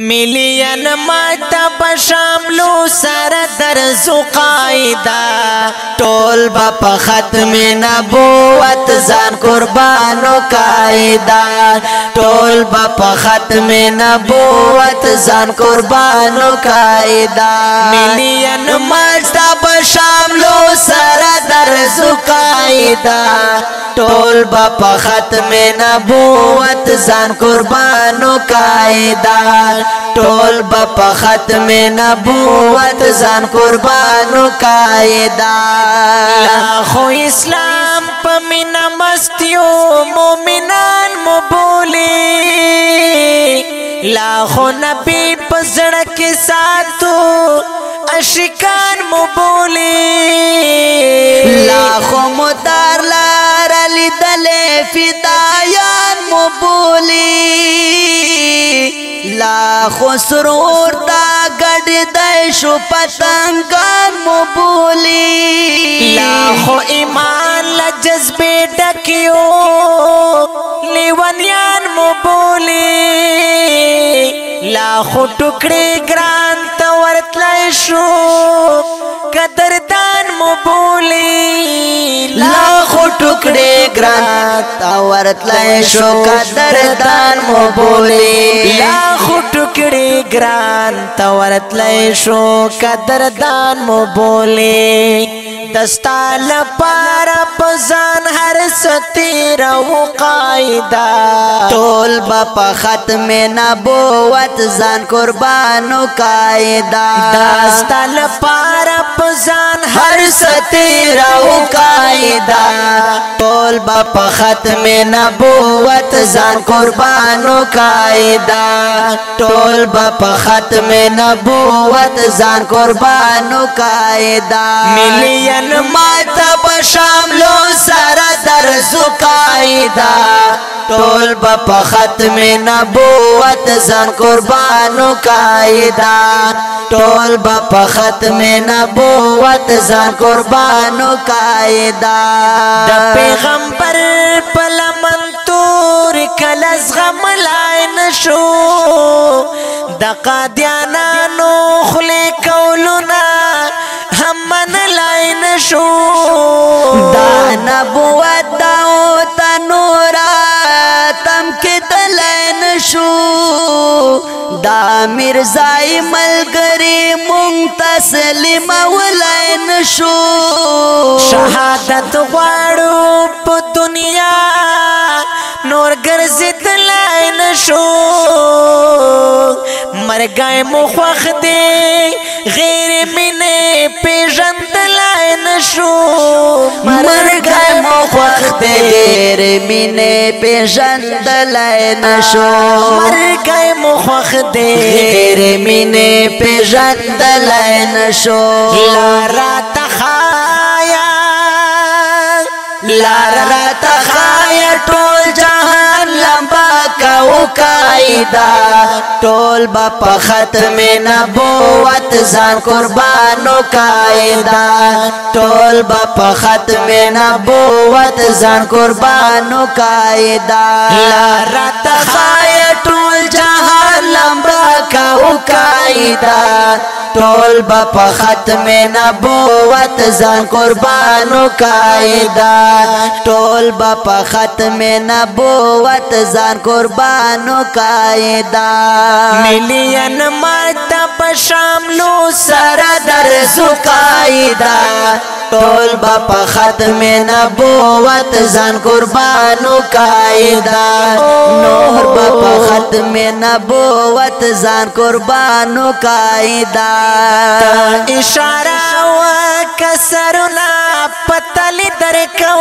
ملین مکتب شاملو سر درزو قائدہ ټول با په ختم نبوت ځان قربانو قائدہ ټول با په ختم نبوت ځان قربانو قائدہ ملین مکتب شاملو سر درزو قائدہ ټول با په ختم نبوت ځان قربانو قائدہ ټول با په ختم نبوت ځان قربانو قائدہ خو اسلام په مینا مستیو مومنان مبولی لاخو نبی په زړه کې ساتو عاشقان مبولی لاخو مدار لار لیدلې فدایان مبولی لاخو سرور دا گڑ دای شو پتنگان مبولی لاخو ایمان لجذبے ڈکیو لیونیان مبولی لاخو ٹکڑے گران تورتلائی شو قدردان مبولی لاخو ٹکڑے گران تورتلائی شو قدردان مبولی لاخو ٹکڑے گران تورتلائی شو قدردان مبولی دستا لپارا پزان ہر ستیر و قائدہ ټول با په ختم نبوت ځان قربانو قائدہ دستا لپارا پزان ہر ستیر و قائدہ ټول با په ختم نبوت ځان قربانو قائدہ ټول با په ختم نبوت ځان قربانو قائدہ ملین ماتب شاملو سر درزو قائدہ ټول با په ختم نبوت ځان قربانو قائدہ ټول با په ختم نبوت ځان قربانو قائدہ د پیغمبر په لمن تور کله زغم لای نشو د قادیانانو خلی کولونه هم من لای نشو دا نبوت داو تنورا تم کې دلای نشو دا مرزای ملګری مونږ تسلیم ولای نشو شهادت غواړو په دنیا نور ګرځیدلای نشو مرګای مو خوښ دی غیر مینه پیژندلای نشو مرګای مو خوښ دی غیر مینه پیژندلای نشو مرګای مو خوښ دی غیر مینه پیژندلای نشو لارا تخایا لارا تخایا ټول جهان لمبا کو قائدہ ټول با په ختم نبوت ځان قربانو قائدہ ټول با په ختم نبوت ځان قربانو قائدہ لارا تخایا ټول جهان لمبا کو قائدہ ټول با په ختم نبوت ځان قربانو قائدہ ټول با په ختم نبوت ځان قربانو قائدہ ملین مکتب شاملو سر درزو قائدہ ټول با په ختم نبوت ځان قربانو قائدہ نور با په ختم نبوت ځان قربانو قائدہ اشارہ و کسرنا پتلی درکو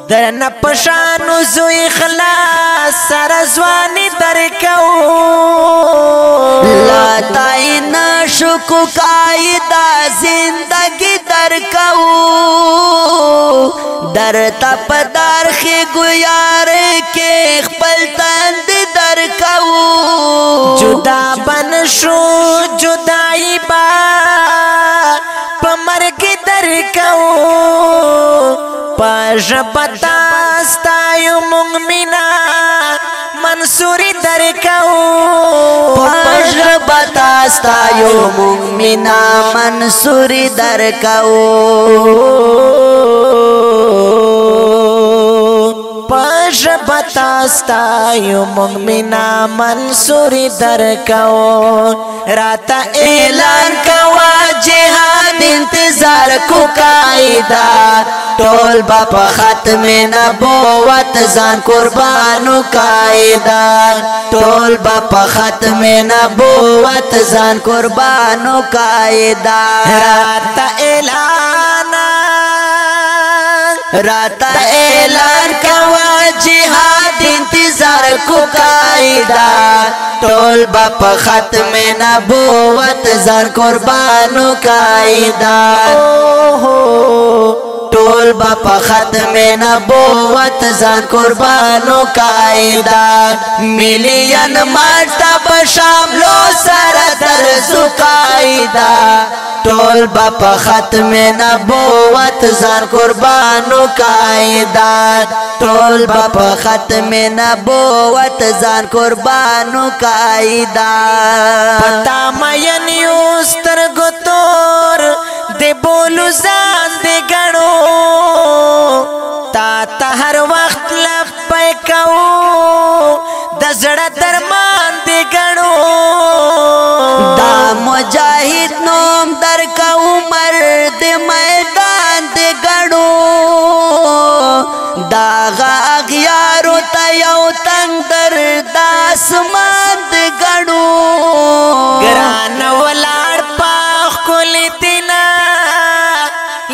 درن پشانو زوی خلاص سرزوانی درکو لا تائن شکو قائدہ زندگی درکو در تپ درخی گویار کے خپل تند درکو جدا بنشو جدائی با پمرگ درکو پژبتا ستایو مونږ مینا منصوری درکو ستایو مونږ مینا منصوري درکو پښ بتا ستایو مونږ مینا منصوري درکو راته اعلان کوا جهاد انتظار کو قاعده ټول با په ختم نبوت ځان قربانو قاعده ټول با په ختم نبوت ځان قربانو قاعده راته اعلان کوا جهاد انتظار کو قاعده ټول با په ختم نبوت ځان قربانو قاعده ټول با په ختم نبوت ځان قربانو قاعده مليان ماته بشاملو سره درزو قاعده ټول با په ختم نبوت ځان قربانو قاعده ټول با په ختم نبوت ځان قربانو قاعده پتا مین یو سترګو تور دې بولو ځان دې ګڼو تا ته هر وخت لپای کوو د زړه درمان دې ګڼو دا مجاهد نوم درکو مرد میدان دې ګڼو دا غاغیارو ته یو تنگ در د اسمان دې ګڼو ګران ولاړ پاخ کولی دینا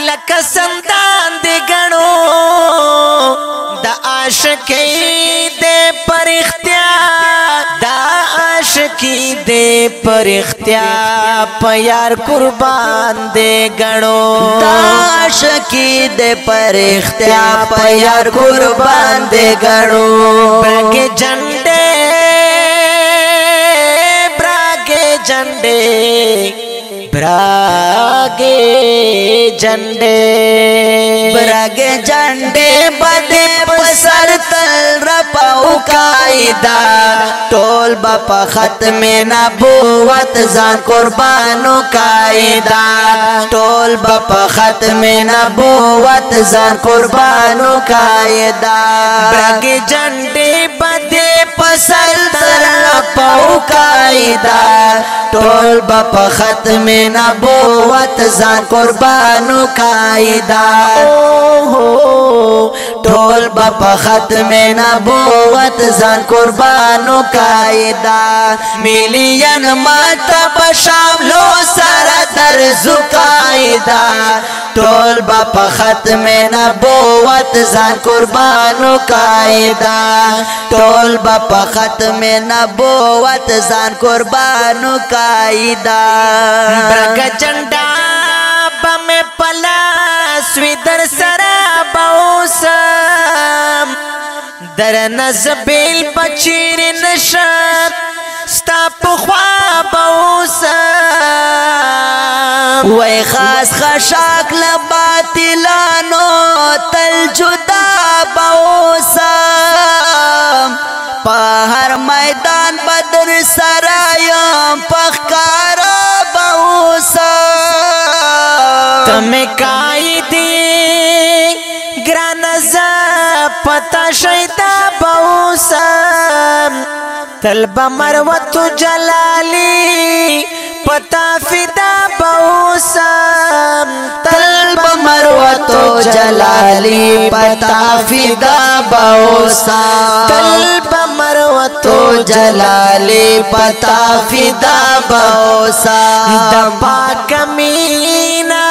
لکه سندان دې ګڼو د عاشقۍ دې پر اختیار دا عاشقۍ دې پر اختیار په یار قربان دې ګڼو دا عاشقۍ دې پر اختیار په یار قربان دې ګڼو برګې جنډې برګې جنډې برګې جنډې بده پسر تل رپاو قاعده ټول با په ختم نبوت ځان قربانو قاعده ټول با په ختم نبوت ځان قربانو قاعده برګې جنډې بده پسر تل رپاو قاعده ټول با په ختم نبوت ځان قربانو قاعده ټول با په ختم نبوت ځان قربانو قاعده مليان ماته بشاملو سره درزو قاعده ټول با په ختم نبوت ځان قربانو قاعده ټول با په ختم نبوت ځان قربانو قاعده برګ جنډا بم پلاس وی در سرا باوسم در نزبیل بچیر نشد ستا پخوا باوسم وی خاص خشاک لباطلانو تل جدا باوسم پا هر میدان بدر سرایم پخکارا باوسم تمہیں قائدی گرانزا پتا شیطا باوسم طلب مروت جلالی پتا فدا باوسم طلب مروت جلالی پتا فدا باوسم طلب مروت جلالی پتا فدا باوسم دپا کمینا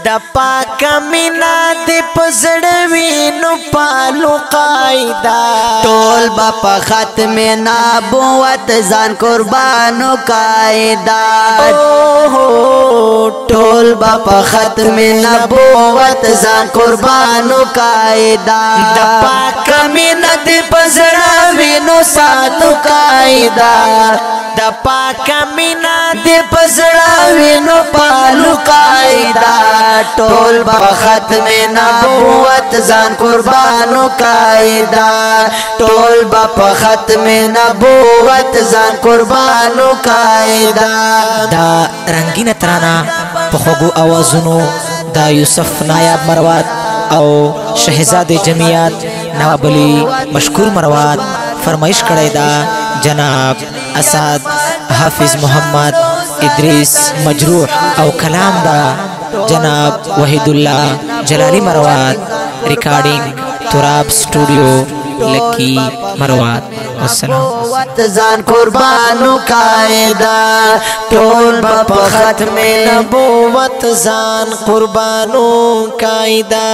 د پاک مینا دې پزړوي نو پالو قاعده ټول با په ختم نبوت ځان قربانو قاعده ټول با په ختم نبوت ځان قربانو قاعده د پاک مینا دې پزړوي نو ساتو قاعده د پاک مینا د پزړه وینو پالو قاعده ټول په ختم نبوت ځان قربانو قاعده ټول په ختم نبوت ځان قربانو قاعده دا رنگین ترانا په خوږو اوازونو دا یوسف نایاب مروات او شهزاد جمعیت نواب علی مشکور مروات فرمایش کړی دا جناب اسد حافظ محمد ادریس مجروح او کلام دا جناب وحید الله جلالی مروات ریکارڈنگ تراب سٹوڈیو لکی مروات والسلام ځان قربانو قاعده ټول په ختم نبوت ځان قربانو قاعده